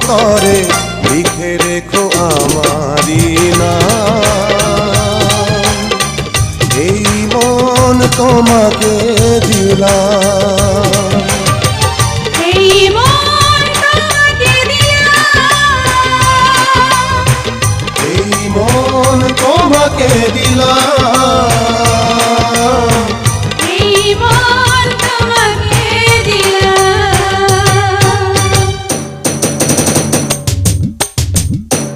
করে লিখে রেখো আমারি নাম। এই মন তোমাকে দিলাম, এই মন তোমাকে দিলাম, এই মন তোমাকে দিলাম।